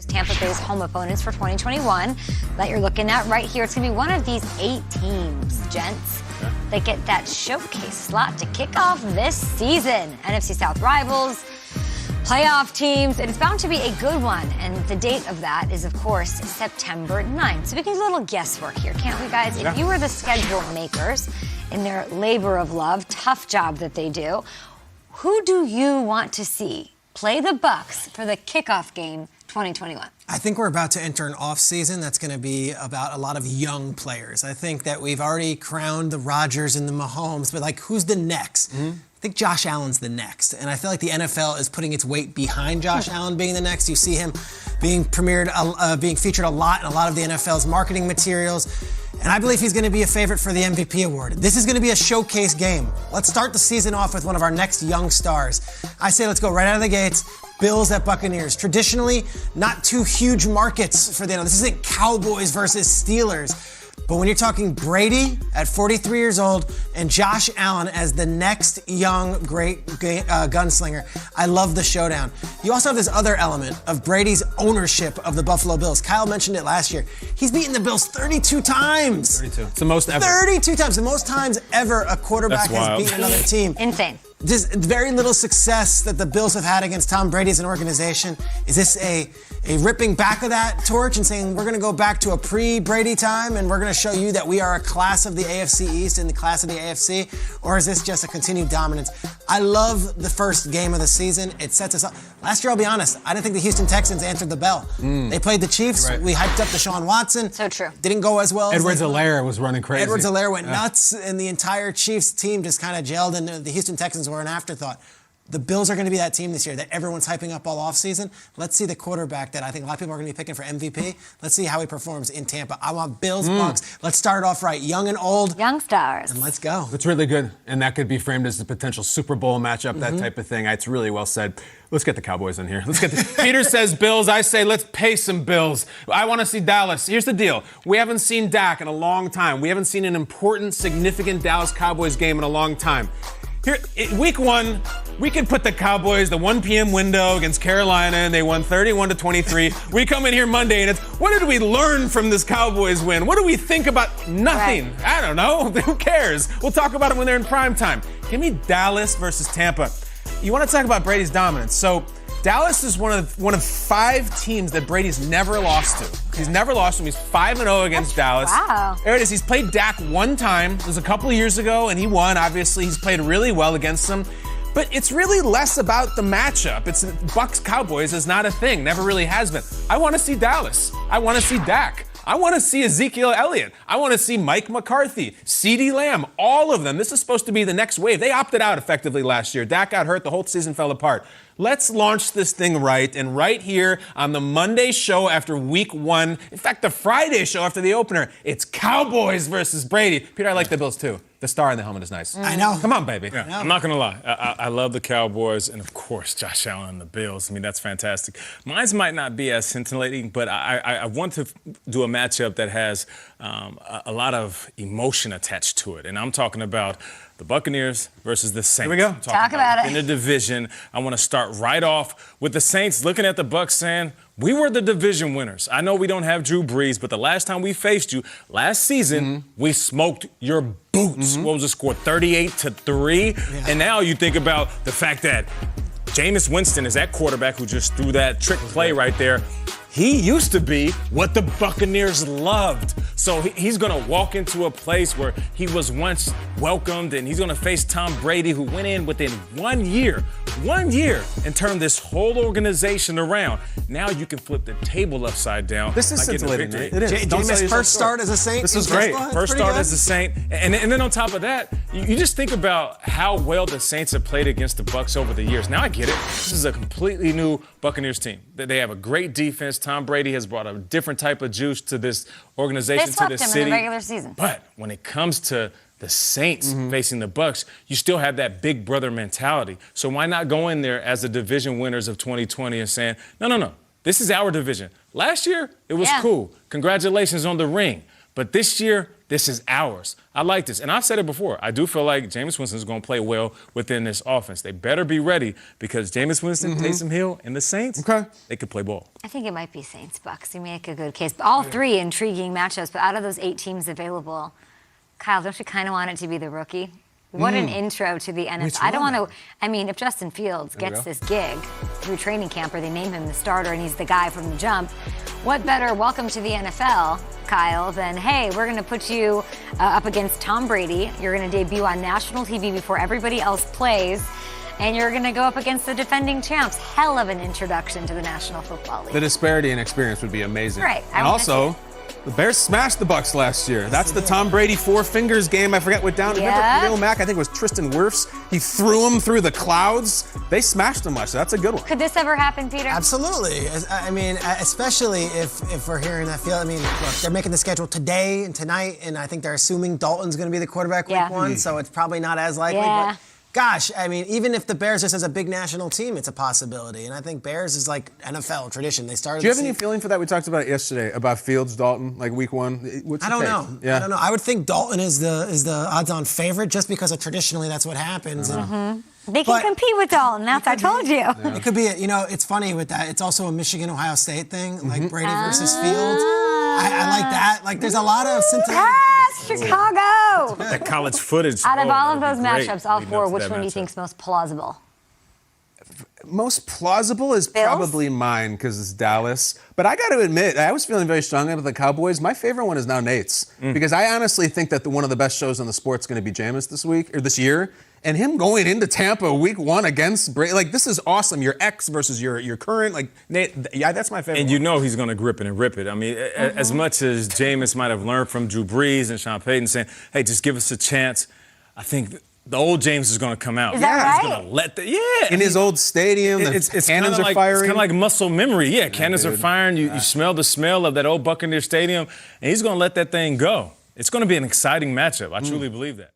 Tampa Bay's home opponents for 2021 that you're looking at right here. It's going to be one of these 8 teams, gents, that get that showcase slot to kick off this season. NFC South rivals, playoff teams. It's bound to be a good one. And the date of that is, of course, September 9th. So we can do a little guesswork here, can't we, guys? Yeah. If you were the schedule makers in their labor of love, tough job that they do, who do you want to see play the Bucs for the kickoff game 2021? I think we're about to enter an off-season that's going to be about a lot of young players. I think that we've already crowned the Rodgers and the Mahomes, but, like, who's the next? I think Josh Allen's the next, and I feel like the NFL is putting its weight behind Josh Allen being the next. You see him being being featured a lot in a lot of the NFL's marketing materials, and I believe he's going to be a favorite for the MVP award. This is going to be a showcase game. Let's start the season off with one of our next young stars. I say let's go right out of the gates. Bills at Buccaneers. Traditionally, not two huge markets for the NFL. This isn't Cowboys versus Steelers. But when you're talking Brady at 43 years old and Josh Allen as the next young great gunslinger, I love the showdown. You also have this other element of Brady's ownership of the Buffalo Bills. Kyle mentioned it last year. He's beaten the Bills 32 times. 32. It's the most ever. 32 times. The most times ever a quarterback has beaten another team. Insane. Just very little success that the Bills have had against Tom Brady as an organization. Is this a ripping back of that torch and saying we're going to go back to a pre-Brady time and we're going to show you that we are a class of the AFC East and the class of the AFC? Or is this just a continued dominance? I love the first game of the season. It sets us up. Last year, I'll be honest, I didn't think the Houston Texans answered the bell. They played the Chiefs. Right. We hyped up Deshaun Watson. So true. Didn't go as well. Edwards-Helaire was running crazy. Edwards-Helaire went nuts, and the entire Chiefs team just kind of gelled, and the Houston Texans were an afterthought. The Bills are going to be that team this year that everyone's hyping up all offseason. Let's see the quarterback that I think a lot of people are going to be picking for MVP. Let's see how he performs in Tampa. I want Bills, Bucs. Let's start it off right. Young and old. Young stars. And let's go. It's really good, and that could be framed as a potential Super Bowl matchup, that type of thing. It's really well said. Let's get the Cowboys in here. Peter says Bills. I say let's pay some bills. I want to see Dallas. Here's the deal. We haven't seen Dak in a long time. We haven't seen an important, significant Dallas Cowboys game in a long time. Here, week 1, we can put the Cowboys, the 1 p.m. window against Carolina, and they won 31-23. We come in here Monday, and it's, what did we learn from this Cowboys win? What do we think about? Nothing. Right. I don't know. Who cares? We'll talk about it when they're in prime time. Give me Dallas versus Tampa. You want to talk about Brady's dominance. So Dallas is one of 5 teams that Brady's never lost to. He's never lost to them. He's 5-0 against Dallas. Wow. There it is. He's played Dak 1 time. It was a couple of years ago, and he won. Obviously, he's played really well against them. But it's really less about the matchup. It's Bucs Cowboys is not a thing. Never really has been. I want to see Dallas. I want to see Dak. I want to see Ezekiel Elliott. I want to see Mike McCarthy, CeeDee Lamb, all of them. This is supposed to be the next wave. They opted out effectively last year. Dak got hurt. The whole season fell apart. Let's launch this thing right, and right here on the Monday show after week 1, in fact, the Friday show after the opener, it's Cowboys versus Brady. Peter, I like the Bills too. The star in the helmet is nice. I know. Come on, baby. Yeah, I'm not going to lie. I love the Cowboys and, of course, Josh Allen and the Bills. I mean, that's fantastic. Mine might not be as scintillating, but I want to do a matchup that has a lot of emotion attached to it. And I'm talking about the Buccaneers versus the Saints. Here we go. Talk about it. In the division, I want to start right off with the Saints looking at the Bucs saying, we were the division winners. I know we don't have Drew Brees, but the last time we faced you, last season, we smoked your boots. What was the score? 38-3. Yeah. And now you think about the fact that Jameis Winston is that quarterback who just threw that trick play right there. He used to be what the Buccaneers loved. So he's going to walk into a place where he was once welcomed, and he's going to face Tom Brady, who went in within 1 year, and turned this whole organization around. Now you can flip the table upside down. This is scintillating. It is. Jameis' first start as a Saint. This is great. First start as a Saint. And then on top of that, you just think about how well the Saints have played against the Bucs over the years. Now I get it. This is a completely new Buccaneers team. They have a great defense. Tom Brady has brought a different type of juice to this organization, They to swept this him city. in the regular season. But when it comes to the Saints facing the Bucs, you still have that big brother mentality. So why not go in there as the division winners of 2020 and saying, no, this is our division. Last year, it was cool. Congratulations on the ring. But this year, this is ours. I like this. And I've said it before. I do feel like Jameis Winston is going to play well within this offense. They better be ready because Jameis Winston, Taysom Hill, and the Saints, they could play ball. I think it might be Saints Bucs. You make a good case. All three intriguing matchups, but out of those 8 teams available, Kyle, don't you kind of want it to be the rookie? What an intro to the NFL. I don't want to, I mean, if Justin Fields gets this gig through training camp or they name him the starter and he's the guy from the jump, what better welcome to the NFL, Kyle, than, hey, we're going to put you up against Tom Brady. You're going to debut on national TV before everybody else plays. And you're going to go up against the defending champs. Hell of an introduction to the National Football League. The disparity in experience would be amazing. Right. And also, the Bears smashed the Bucs last year. That's the Tom Brady four fingers game. I forget what down. Remember Khalil Mack? I think it was Tristan Wirfs. He threw him through the clouds. They smashed him much. So that's a good one. Could this ever happen, Peter? Absolutely. I mean, especially if we're hearing that feel. I mean, look, they're making the schedule today and tonight, and I think they're assuming Dalton's going to be the quarterback week 1, so it's probably not as likely. Yeah. But gosh, I mean, even if the Bears just as a big national team, it's a possibility. And I think Bears is like NFL tradition. They started. Do you have any feeling for that? We talked about it yesterday about Fields, Dalton, like week 1. What's I your don't take? know. Yeah. I don't know. I would think Dalton is the odds-on favorite just because of traditionally that's what happens. They can compete with Dalton. That's I told you. It could be. It's funny with that. It's also a Michigan-Ohio State thing, like Brady versus Fields. I like that. Like, there's a lot of Cincinnati. Yes, Chicago. That college footage. Out of all of those matchups, all 4, which one do you think is most plausible? Most plausible is probably mine because it's Dallas. But I got to admit, I was feeling very strongly about the Cowboys. My favorite one is now Nate's because I honestly think that one of the best shows on the sport is going to be Jameis this year. And him going into Tampa week 1 against Brady, like, this is awesome. Your ex versus your current, like, Nate, that's my favorite. And you know he's going to grip it and rip it. I mean, as much as Jameis might have learned from Drew Brees and Sean Payton saying, hey, just give us a chance, I think the old James is going to come out. Is that right? He's going to let in his old stadium, cannons are firing. It's kind of like muscle memory. Yeah, cannons are firing. You smell the smell of that old Buccaneer Stadium, and he's going to let that thing go. It's going to be an exciting matchup. I truly believe that.